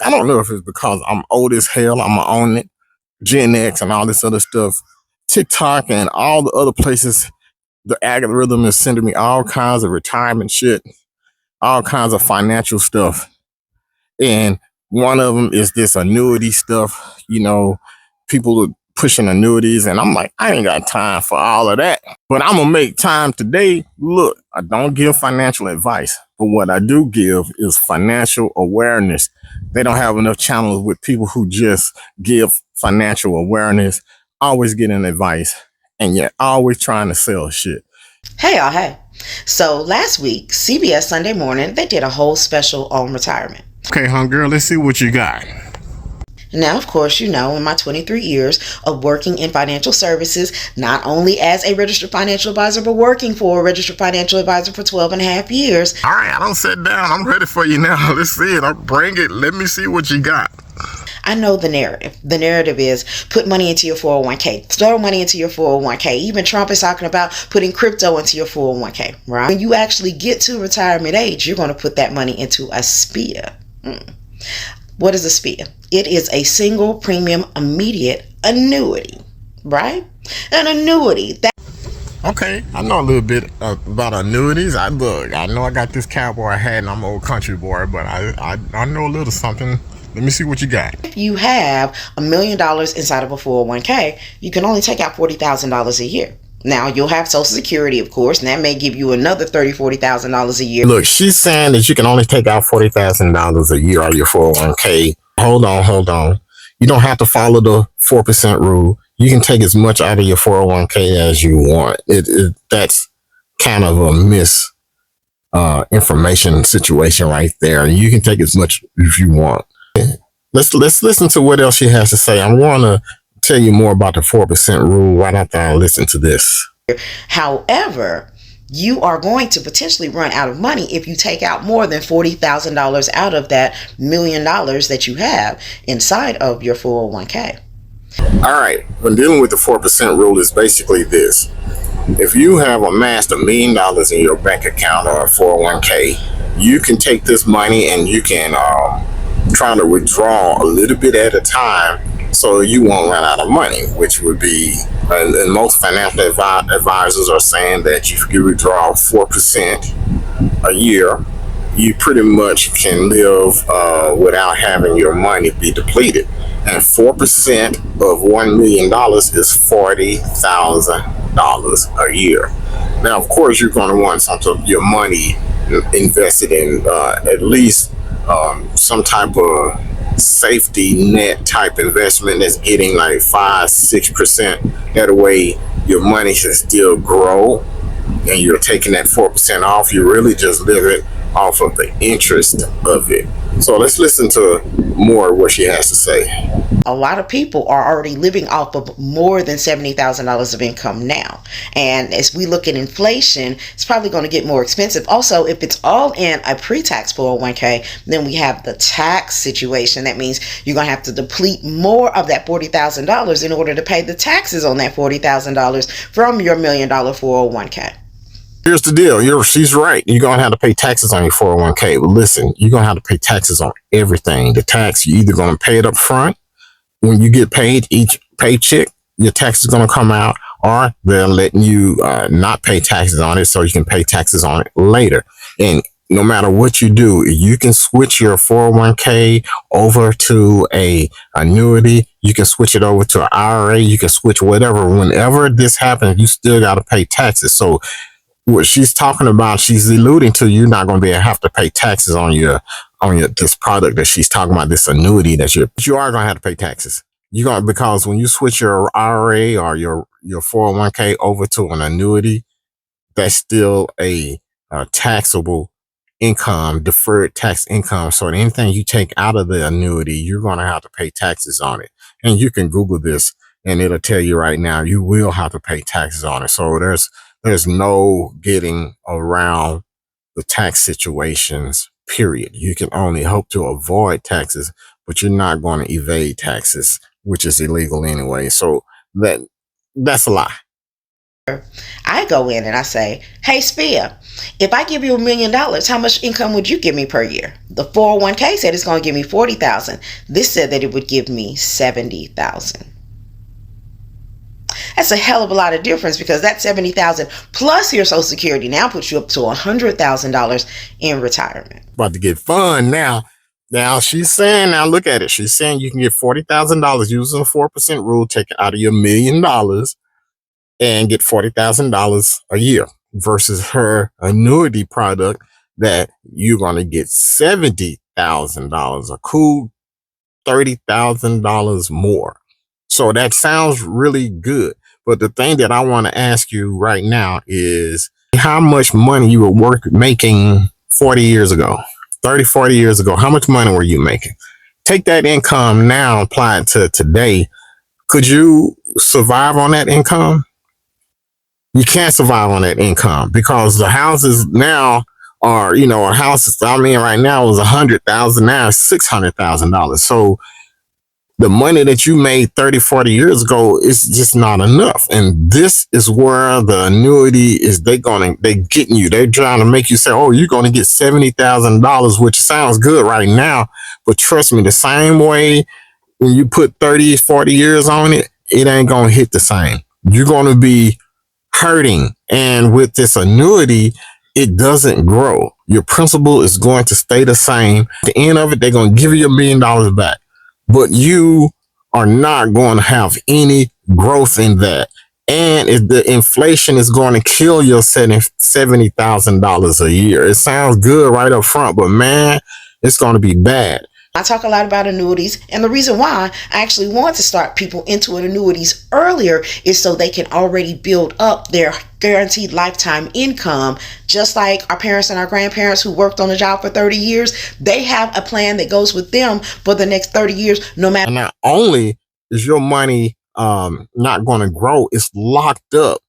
I don't know if it's because I'm old as hell, I'm on it, Gen X and all this other stuff. TikTok and all the other places, the algorithm is sending me all kinds of retirement shit, all kinds of financial stuff. And one of them is this annuity stuff, people are pushing annuities. And I'm like, I ain't got time for all of that. But I'm going to make time today. Look, I don't give financial advice, but what I do give is financial awareness. They don't have enough channels with people who just give financial awareness, always getting advice, and yet always trying to sell shit. Hey y'all, hey. So last week, CBS Sunday Morning, they did a whole special on retirement. Okay, girl, let's see what you got. Now, of course, in my 23 years of working in financial services, not only as a registered financial advisor, but working for a registered financial advisor for 12 and a half years. All right, I don't sit down. I'm ready for you now. Let's see it. I'll bring it. Let me see what you got. I know the narrative. The narrative is put money into your 401k, throw money into your 401k. Even Trump is talking about putting crypto into your 401k, right? When you actually get to retirement age, you're going to put that money into a SPIA. What is a SPIA? It is a single premium immediate annuity, right? An annuity. Okay, I know a little bit about annuities. I know I got this cowboy hat and I'm an old country boy, but I know a little something. Let me see what you got. If you have $1 million inside of a 401k, you can only take out $40,000 a year. Now, you'll have Social Security, of course, and that may give you another $30,000, $40,000 a year. Look, she's saying that you can only take out $40,000 a year out of your 401k. Hold on. You don't have to follow the 4% rule. You can take as much out of your 401k as you want. That's kind of a information situation right there. You can take as much as you want. Let's listen to what else she has to say. I want to tell you more about the 4% rule right after I listen to this. However, you are going to potentially run out of money if you take out more than $40,000 out of that $1 million that you have inside of your 401k. All right. When dealing with the 4% rule, is basically this. If you have amassed $1 million in your bank account or a 401k, you can take this money and you can try to withdraw a little bit at a time so you won't run out of money, which would be, and most financial advisors are saying that if you withdraw 4% a year, you pretty much can live without having your money be depleted. And 4% of $1 million is $40,000 a year. Now, of course, you're going to want some of your money invested in at least some type of safety net type investment that's getting like 5-6%. That way your money should still grow and you're taking that 4% off. You really just live it off of the interest of it. So let's listen to more of what she has to say. A lot of people are already living off of more than $70,000 of income now. And as we look at inflation, it's probably going to get more expensive. Also, if it's all in a pre-tax 401k, then we have the tax situation. That means you're going to have to deplete more of that $40,000 in order to pay the taxes on that $40,000 from your $1 million 401k. Here's the deal. She's right. You're going to have to pay taxes on your 401k. But listen, you're going to have to pay taxes on everything. The tax, you're either going to pay it up front. When you get paid each paycheck, your tax is going to come out, or they're letting you not pay taxes on it so you can pay taxes on it later. And no matter what you do, you can switch your 401k over to a annuity. You can switch it over to an IRA. You can switch whatever. Whenever this happens, you still got to pay taxes. So what she's talking about, she's alluding to, you're not going to be able to have to pay taxes on your this product that she's talking about, this annuity that you are going to have to pay taxes. Because when you switch your IRA or your 401k over to an annuity, that's still a taxable income, deferred tax income. So anything you take out of the annuity, you're going to have to pay taxes on it. And you can Google this and it'll tell you right now, you will have to pay taxes on it. So there's no getting around the tax situations, period. You can only hope to avoid taxes, but you're not going to evade taxes, which is illegal anyway. So that's a lie. I go in and I say, hey, Spia, if I give you $1,000,000, how much income would you give me per year? The 401k said it's going to give me 40,000. This said that it would give me 70,000. That's a hell of a lot of difference, because that 70,000 plus your Social Security now puts you up to $100,000 in retirement. About to get fun now. Now she's saying, now look at it. She's saying you can get $40,000 using the 4% rule, take it out of your $1,000,000 and get $40,000 a year, versus her annuity product that you're going to get $70,000, a cool $30,000 more. So that sounds really good. But the thing that I want to ask you right now is how much money you were making 40 years ago, 30, 40 years ago. How much money were you making? Take that income now, apply it to today. Could you survive on that income? You can't survive on that income, because the houses now are, a house I'm in right now is $100,000, now it's $600,000. So the money that you made 30, 40 years ago is just not enough. And this is where the annuity is, they getting you. They're trying to make you say, oh, you're going to get $70,000, which sounds good right now. But trust me, the same way when you put 30, 40 years on it, it ain't going to hit the same. You're going to be hurting. And with this annuity, it doesn't grow. Your principal is going to stay the same. At the end of it, they're going to give you $1 million back. But you are not going to have any growth in that. And if the inflation is going to kill your $70,000 a year. It sounds good right up front, but man, it's going to be bad. I talk a lot about annuities, and the reason why I actually want to start people into annuities earlier is so they can already build up their guaranteed lifetime income. Just like our parents and our grandparents who worked on a job for 30 years, they have a plan that goes with them for the next 30 years, no matter. And not only is your money not going to grow, it's locked up.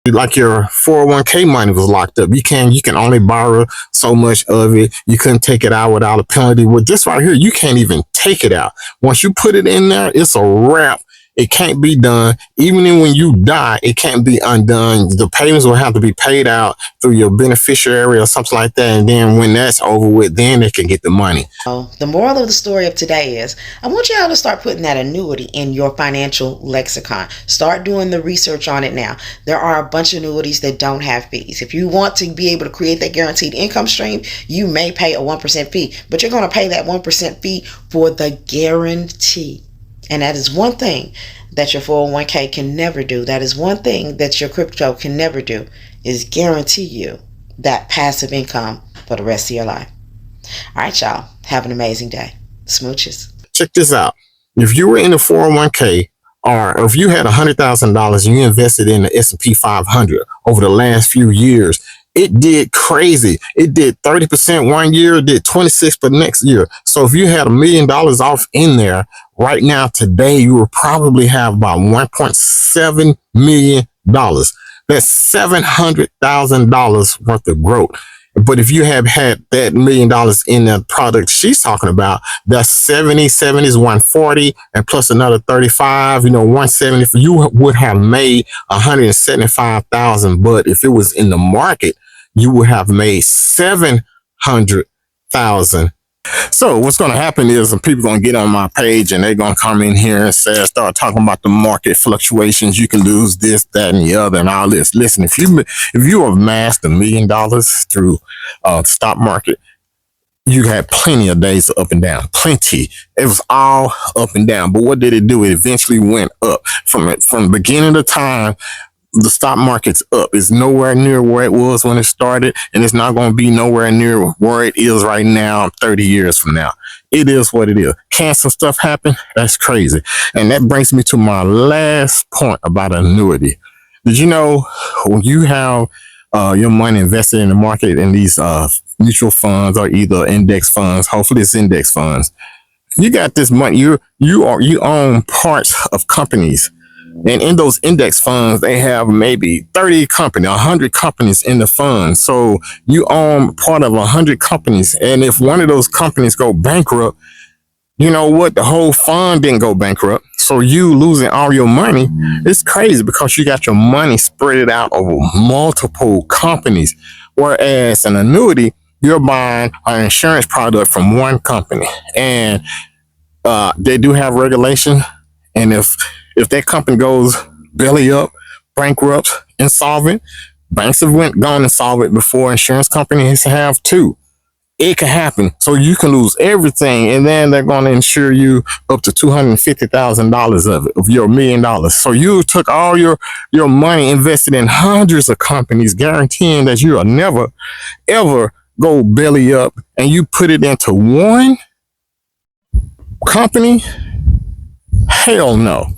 Like your 401k money was locked up. You can only borrow so much of it. You couldn't take it out without a penalty. With this right here, you can't even take it out. Once you put it in there, it's a wrap. It can't be done. Even when you die, it can't be undone. The payments will have to be paid out through your beneficiary or something like that. And then when that's over with, then they can get the money. The moral of the story of today is I want you all to start putting that annuity in your financial lexicon. Start doing the research on it now. There are a bunch of annuities that don't have fees. If you want to be able to create that guaranteed income stream, you may pay a 1% fee, but you're going to pay that 1% fee for the guarantee. And that is one thing that your 401k can never do. That is one thing that your crypto can never do, is guarantee you that passive income for the rest of your life. All right, y'all. Have an amazing day. Smooches. Check this out. If you were in a 401k, or if you had $100,000 and you invested in the S&P 500 over the last few years, it did crazy. It did 30% one year, it did 26% next year. So if you had $1 million off in there right now, today, you will probably have about $1.7 million. That's $700,000 worth of growth. But if you have had that $1 million in the product she's talking about, that's 70 is 140, and plus another 35, 170. You would have made 175,000. But if it was in the market, you would have made 700,000. So what's going to happen is some people going to get on my page and they're going to come in here and start talking about the market fluctuations. You can lose this, that, and the other, and all this. Listen, if you have amassed $1 million through the stock market, you had plenty of days up and down. Plenty. It was all up and down. But what did it do? It eventually went up. From the beginning of time, the stock market's up. It's nowhere near where it was when it started, and it's not going to be nowhere near where it is right now 30 years from now. It is what it is. Can some stuff happen? That's crazy. And that brings me to my last point about annuity. Did you know when you have your money invested in the market in these mutual funds or either index funds, hopefully it's index funds, you got this money, you own parts of companies. And in those index funds, they have maybe 30 companies, 100 companies in the fund. So you own part of 100 companies. And if one of those companies go bankrupt, you know what? The whole fund didn't go bankrupt. So you losing all your money, it's crazy because you got your money spread out over multiple companies. Whereas an annuity, you're buying an insurance product from one company, and they do have regulation. And if that company goes belly up, bankrupt, insolvent, banks have gone insolvent before. Insurance companies have too. It can happen. So you can lose everything, and then they're going to insure you up to $250,000 of it, of your $1,000,000. So you took all your money, invested in hundreds of companies, guaranteeing that you will never ever go belly up, and you put it into one company. Hell no.